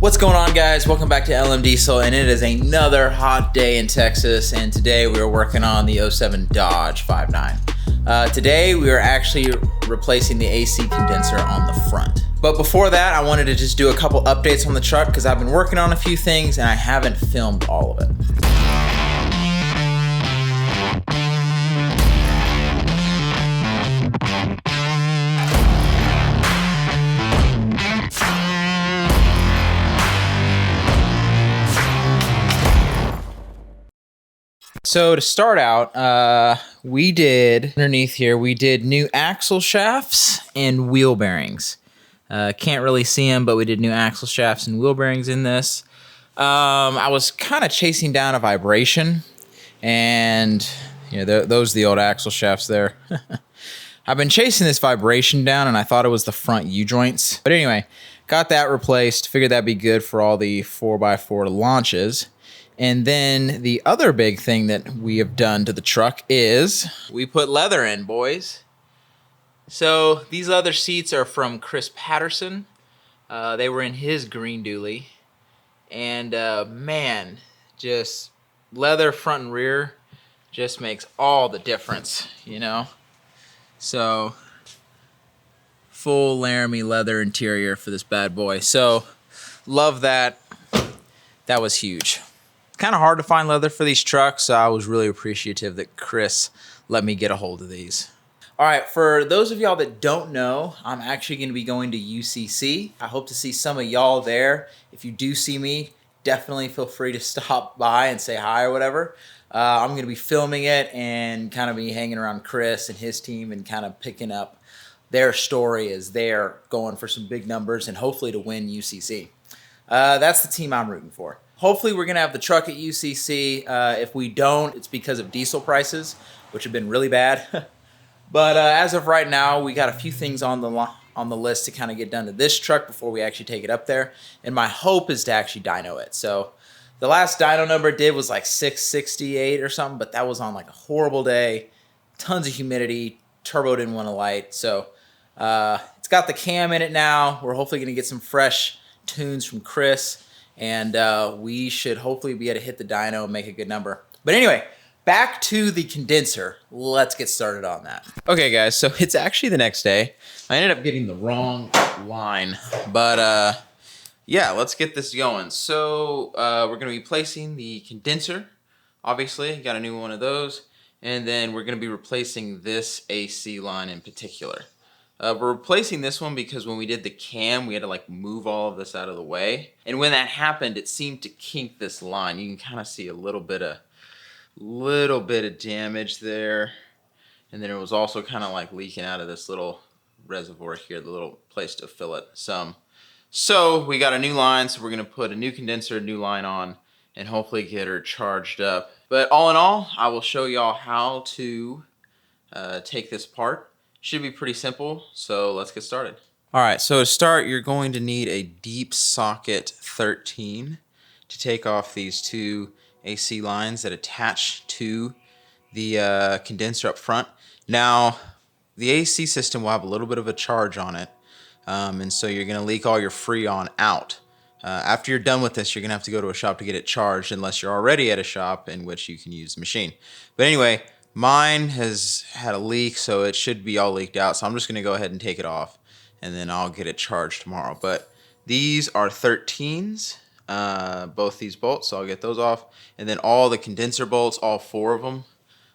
What's going on, guys? Welcome back to LM Diesel, and it is another hot day in Texas, and today we are working on the 07 Dodge 5.9. Today we are actually replacing the AC condenser on the front. But before that, I wanted to just do a couple updates on the truck because I've been working on a few things and I haven't filmed all of it. So to start out, we did new axle shafts and wheel bearings. Can't really see them, but we did new axle shafts and wheel bearings in this. I was kind of chasing down a vibration, and you know, those are the old axle shafts there. I've been chasing this vibration down, and I thought it was the front U-joints. But anyway, got that replaced. Figured that'd be good for all the 4x4 launches. And then the other big thing that we have done to the truck is we put leather in, boys. So these leather seats are from Chris Patterson. They were in his green dually. And man, just leather front and rear just makes all the difference, you know? So full Laramie leather interior for this bad boy. So love that. That was huge. Kind of hard to find leather for these trucks, so I was really appreciative that Chris let me get a hold of these. All right, for those of y'all that don't know, I'm actually going to be going to UCC. I hope to see some of y'all there. If you do see me, definitely feel free to stop by and say hi or whatever. I'm going to be filming it and kind of be hanging around Chris and his team and kind of picking up their story as they're going for some big numbers and hopefully to win UCC. That's the team I'm rooting for. Hopefully we're gonna have the truck at UCC. If we don't, it's because of diesel prices, which have been really bad. But as of right now, we got a few things on the list to kind of get done to this truck before we actually take it up there. And my hope is to actually dyno it. So the last dyno number it did was like 668 or something, but that was on like a horrible day, tons of humidity, turbo didn't want to light. So it's got the cam in it now. We're hopefully gonna get some fresh tunes from Chris. And we should hopefully be able to hit the dyno and make a good number. But anyway, back to the condenser. Let's get started on that. Okay, guys, so it's actually the next day. I ended up getting the wrong line, but yeah, let's get this going. So we're gonna be placing the condenser. Obviously, got a new one of those. And then we're gonna be replacing this AC line in particular. We're replacing this one because when we did the cam, we had to like move all of this out of the way. And when that happened, it seemed to kink this line. You can kind of see a little bit of damage there. And then it was also kind of like leaking out of this little reservoir here, the little place to fill it some. So we got a new line, so we're gonna put a new condenser, a new line on, and hopefully get her charged up. But all in all, I will show y'all how to take this apart. Should be pretty simple, so let's get started. All right, so to start, you're going to need a deep socket 13 to take off these two AC lines that attach to the condenser up front. Now, the AC system will have a little bit of a charge on it, and so you're gonna leak all your Freon out. After you're done with this, you're gonna have to go to a shop to get it charged unless you're already at a shop in which you can use the machine. But anyway, mine has had a leak, so it should be all leaked out. So I'm just gonna go ahead and take it off and then I'll get it charged tomorrow. But these are 13s, both these bolts, so I'll get those off. And then all the condenser bolts, all four of them,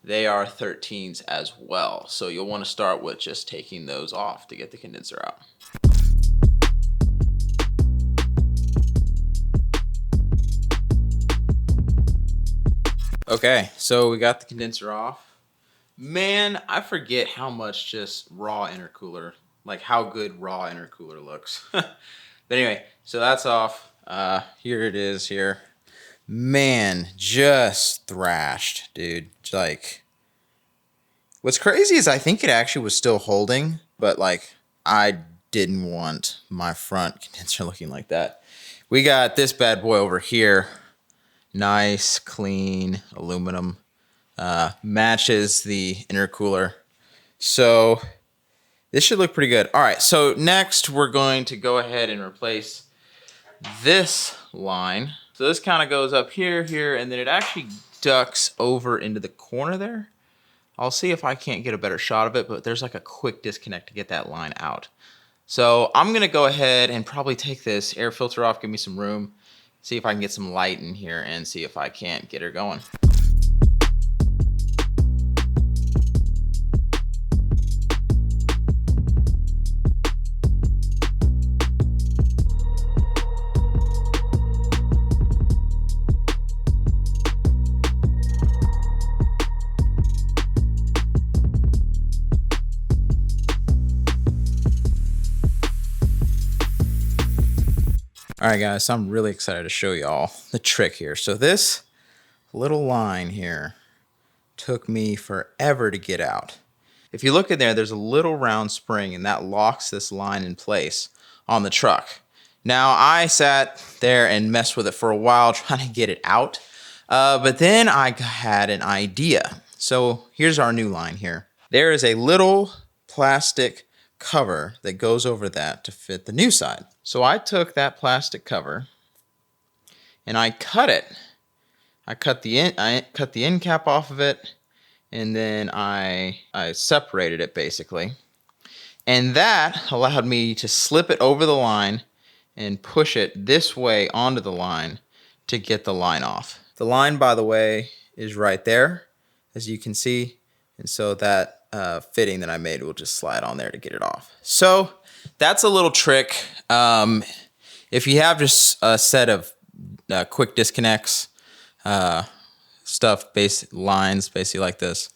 they are 13s as well. So you'll wanna start with just taking those off to get the condenser out. Okay, so we got the condenser off. Man, I forget how much just raw intercooler, like how good raw intercooler looks. But anyway, so that's off. Here it is here. Man, just thrashed, dude. Like, what's crazy is I think it actually was still holding, but like I didn't want my front condenser looking like that. We got this bad boy over here. Nice, clean aluminum. Matches the intercooler. So this should look pretty good. All right, so next we're going to go ahead and replace this line. So this kind of goes up here, here, and then it actually ducks over into the corner there. I'll see if I can't get a better shot of it, but there's like a quick disconnect to get that line out. So I'm gonna go ahead and probably take this air filter off, give me some room, see if I can get some light in here and see if I can't get her going. All right, guys, so I'm really excited to show y'all the trick here. So this little line here took me forever to get out. If you look in there, there's a little round spring and that locks this line in place on the truck. Now, I sat there and messed with it for a while trying to get it out, but then I had an idea. So here's our new line here. There is a little plastic cover that goes over that to fit the new side. So I took that plastic cover and I cut it. I cut the end cap off of it, and then I separated it basically. And that allowed me to slip it over the line and push it this way onto the line to get the line off. The line, by the way, is right there, as you can see. And so that fitting that I made will just slide on there to get it off. So that's a little trick. If you have just a set of quick disconnects, lines basically like this,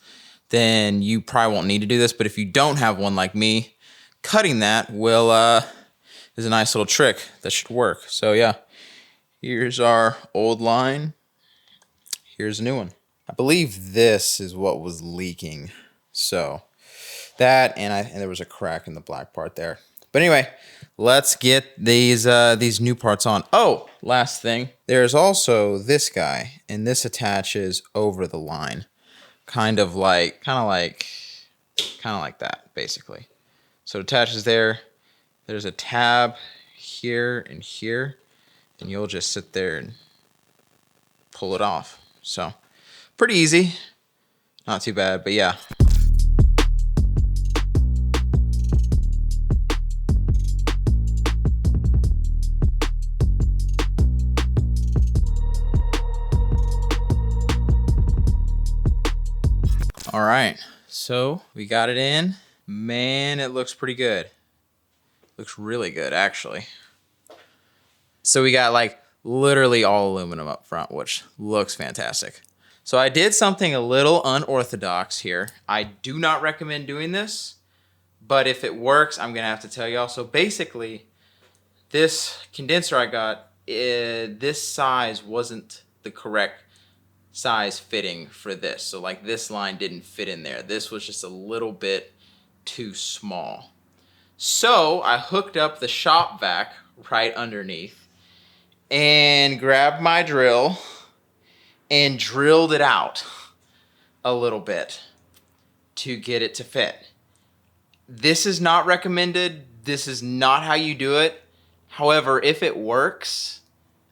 then you probably won't need to do this. But if you don't have one like me, cutting that is a nice little trick that should work. So yeah, here's our old line. Here's a new one. I believe this is what was leaking. So that, and there was a crack in the black part there. But anyway, let's get these new parts on. Oh, last thing, there's also this guy, and this attaches over the line, kind of like that, basically. So it attaches there. There's a tab here and here, and you'll just sit there and pull it off. So pretty easy, not too bad, but yeah. All right, so we got it in. Man, it looks pretty good. Looks really good, actually. So we got like literally all aluminum up front, which looks fantastic. So I did something a little unorthodox here. I do not recommend doing this, but if it works, I'm gonna have to tell y'all. So basically, this condenser I got, this size wasn't the correct size fitting for this. So like this line didn't fit in there. This was just a little bit too small. So I hooked up the shop vac right underneath and grabbed my drill and drilled it out a little bit to get it to fit. This is not recommended. This is not how you do it. However, if it works,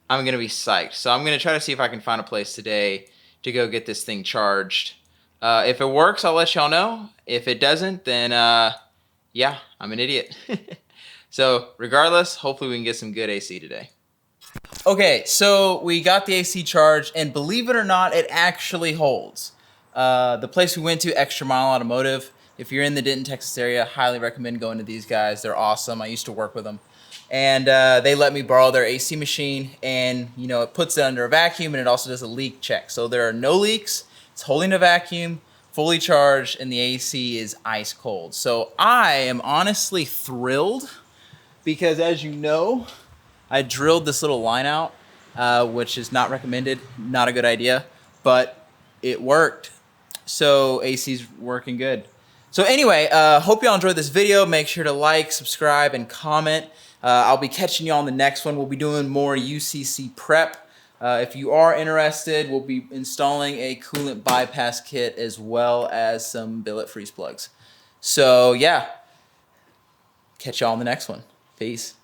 I'm gonna be psyched. So I'm gonna try to see if I can find a place today to go get this thing charged. If it works, I'll let y'all know. If it doesn't, then yeah, I'm an idiot. So regardless, hopefully we can get some good AC today. Okay, so we got the AC charged, and believe it or not, it actually holds. The place we went to, Extra Mile Automotive, if you're in the Denton, Texas area, highly recommend going to these guys. They're awesome. I used to work with them. And they let me borrow their AC machine, and you know, it puts it under a vacuum, and it also does a leak check. So there are no leaks. It's holding a vacuum, fully charged, and the AC is ice cold. So I am honestly thrilled because, as you know, I drilled this little line out, which is not recommended, not a good idea, but it worked. So AC's working good. So anyway, hope y'all enjoyed this video. Make sure to like, subscribe, and comment. I'll be catching you on the next one. We'll be doing more UCC prep. If you are interested, we'll be installing a coolant bypass kit as well as some billet freeze plugs. So yeah, catch y'all on the next one. Peace.